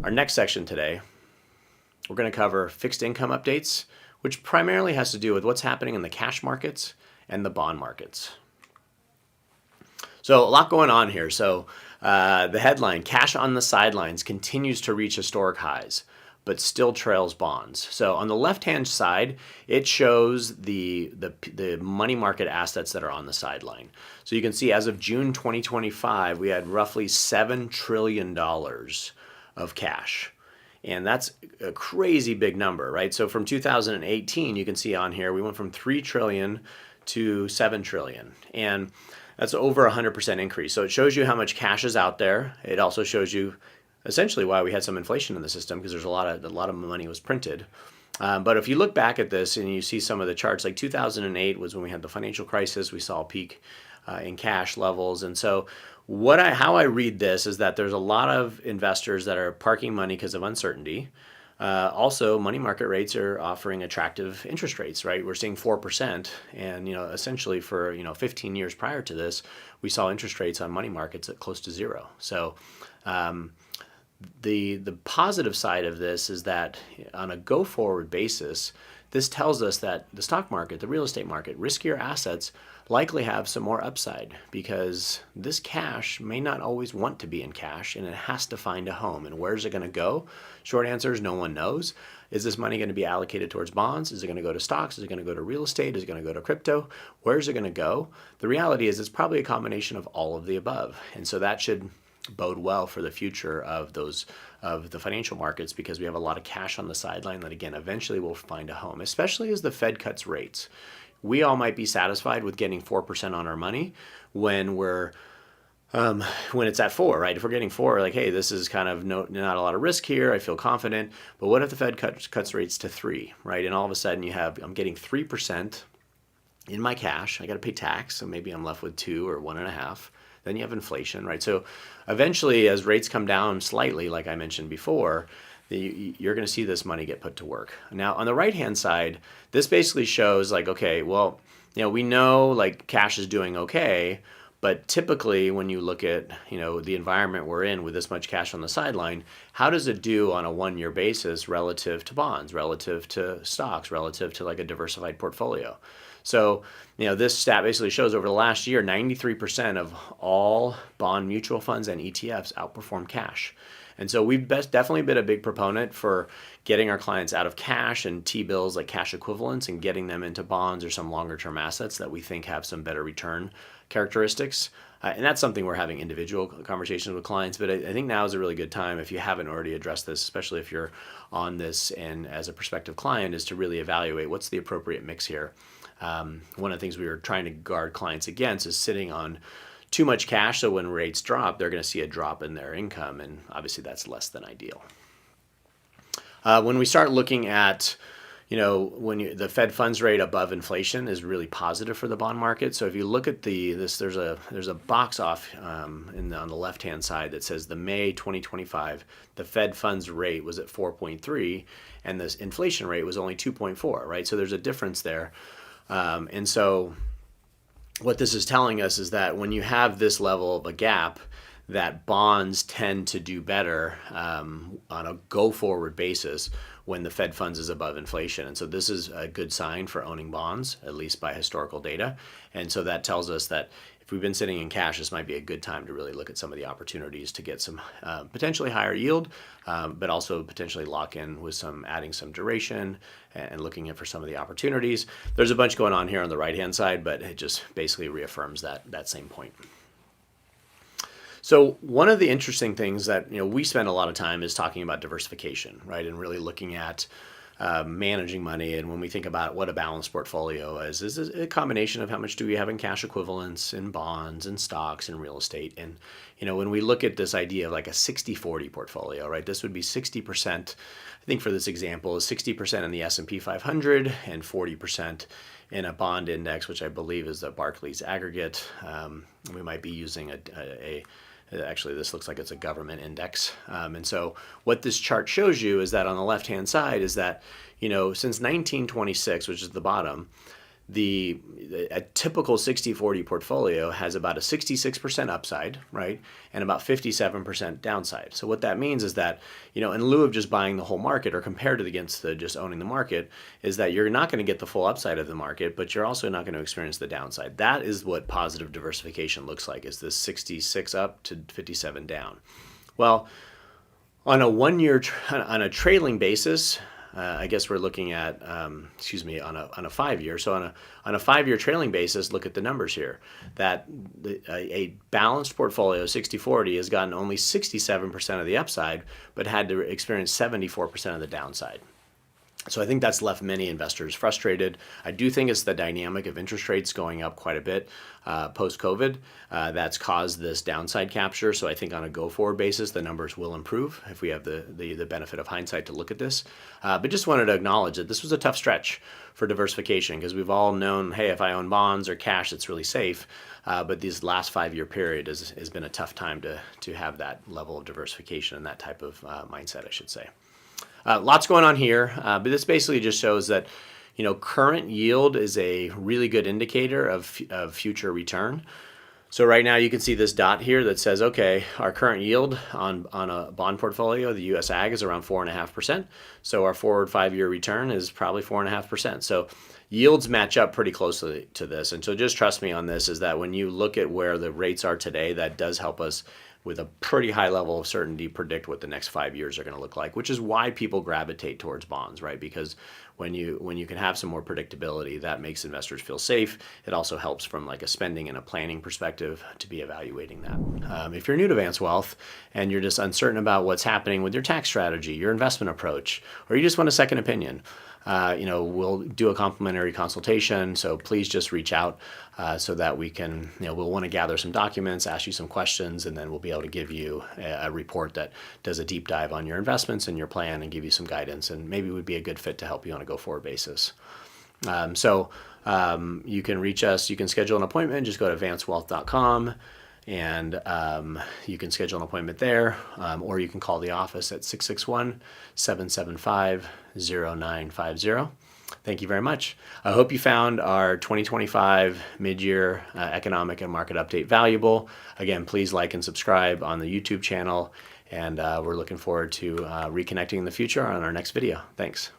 Our next section today, we're going to cover fixed income updates, which primarily has to do with what's happening in the cash markets and the bond markets. So a lot going on here. So the headline, cash on the sidelines continues to reach historic highs, but still trails bonds. So on the left-hand side, it shows the money market assets that are on the sideline. So you can see as of June 2025, we had roughly $7 trillion of cash. And that's a crazy big number, right? So from 2018, you can see on here, we went from 3 trillion to 7 trillion. And that's over 100% increase. So it shows you how much cash is out there. It also shows you essentially why we had some inflation in the system, because there's a lot of money was printed. But if you look back at this and you see some of the charts, like 2008 was when we had the financial crisis, we saw a peak in cash levels. And so how I read this is that there's a lot of investors that are parking money because of uncertainty. Also, money market rates are offering attractive interest rates, right? We're seeing 4%, and essentially for 15 years prior to this, we saw interest rates on money markets at close to zero. So the positive side of this is that on a go-forward basis, this tells us that the stock market, the real estate market, riskier assets likely have some more upside, because this cash may not always want to be in cash, and it has to find a home. And where's it going to go? Short answer is no one knows. Is this money going to be allocated towards bonds? Is it going to go to stocks? Is it going to go to real estate? Is it going to go to crypto? Where's it going to go? The reality is it's probably a combination of all of the above. And so that should bode well for the future of the financial markets, because we have a lot of cash on the sideline that, again, eventually will find a home, especially as the Fed cuts rates. We all might be satisfied with getting 4% on our money when it's at 4, right? If we're getting 4, like, hey, this is kind of not a lot of risk here, I feel confident. But what if the Fed cuts rates to 3, right? And all of a sudden I'm getting 3% in my cash. I got to pay tax, so maybe I'm left with 2 or 1.5. Then you have inflation, right? So eventually, as rates come down slightly, like I mentioned before, you're going to see this money get put to work. Now, on the right-hand side, this basically shows, like, okay, well, we know like cash is doing okay, but typically when you look at the environment we're in with this much cash on the sideline, how does it do on a 1-year basis relative to bonds, relative to stocks, relative to like a diversified portfolio? So, this stat basically shows over the last year, 93% of all bond mutual funds and ETFs outperform cash. And so we've definitely been a big proponent for getting our clients out of cash and T-bills, like cash equivalents, and getting them into bonds or some longer term assets that we think have some better return characteristics. And that's something we're having individual conversations with clients. But I think now is a really good time, if you haven't already addressed this, especially if you're on this and as a prospective client, is to really evaluate what's the appropriate mix here. One of the things we were trying to guard clients against is sitting on too much cash, so when rates drop, they're going to see a drop in their income, and obviously that's less than ideal. When we start looking at, the Fed funds rate above inflation is really positive for the bond market. So if you look at there's a box off on the left-hand side that says the May 2025, the Fed funds rate was at 4.3, and the inflation rate was only 2.4, right? So there's a difference there. And so what this is telling us is that when you have this level of a gap, that bonds tend to do better on a go-forward basis when the Fed funds is above inflation. And so this is a good sign for owning bonds, at least by historical data. And so that tells us that if we've been sitting in cash, this might be a good time to really look at some of the opportunities to get some potentially higher yield, but also potentially lock in with adding some duration and looking at for some of the opportunities. There's a bunch going on here on the right-hand side, but it just basically reaffirms that same point. So one of the interesting things that we spend a lot of time is talking about diversification, right, and really looking at managing money. And when we think about what a balanced portfolio is a combination of how much do we have in cash equivalents, in bonds, in stocks, in real estate. And when we look at this idea of like a 60-40 portfolio, right, this would be 60%. I think for this example is 60% in the S&P 500 and 40% in a bond index, which I believe is the Barclays aggregate. We might be using actually, this looks like it's a government index. And so what this chart shows you is that on the left-hand side is that, since 1926, which is the bottom, a typical 60-40 portfolio has about a 66% upside, right, and about 57% downside. So what that means is that, in lieu of just buying the whole market, or compared to against just owning the market, is that you're not going to get the full upside of the market, but you're also not going to experience the downside. That is what positive diversification looks like, is this 66 up to 57 down. Well, on a trailing basis, I guess we're looking at, on a 5-year. So on a 5-year trailing basis, look at the numbers here. That a balanced portfolio, 60-40, has gotten only 67% of the upside, but had to experience 74% of the downside. So I think that's left many investors frustrated. I do think it's the dynamic of interest rates going up quite a bit post-COVID that's caused this downside capture. So I think on a go-forward basis, the numbers will improve if we have the benefit of hindsight to look at this. But just wanted to acknowledge that this was a tough stretch for diversification, because we've all known, hey, if I own bonds or cash, it's really safe. But this last 5-year period has been a tough time to have that level of diversification and that type of mindset, I should say. Lots going on here, but this basically just shows that, current yield is a really good indicator of future return. So right now you can see this dot here that says, okay, our current yield on a bond portfolio, the U.S. Ag, is around 4.5%. So our forward 5-year return is probably 4.5%. So yields match up pretty closely to this. And so just trust me on this, is that when you look at where the rates are today, that does help us with a pretty high level of certainty predict what the next 5 years are going to look like, which is why people gravitate towards bonds, right? Because when you can have some more predictability, that makes investors feel safe. It also helps from like a spending and a planning perspective to be evaluating that. If you're new to Vance Wealth and you're just uncertain about what's happening with your tax strategy, your investment approach, or you just want a second opinion, we'll do a complimentary consultation. So please just reach out so that we can, we'll want to gather some documents, ask you some questions, and then we'll be able to give you a report that does a deep dive on your investments and your plan and give you some guidance, and maybe would be a good fit to help you on a go-forward basis. You can reach us, you can schedule an appointment, just go to vancewealth.com. And you can schedule an appointment there, or you can call the office at 661-775-0950. Thank you very much. I hope you found our 2025 mid-year economic and market update valuable. Again, please like and subscribe on the YouTube channel, and we're looking forward to reconnecting in the future on our next video. Thanks.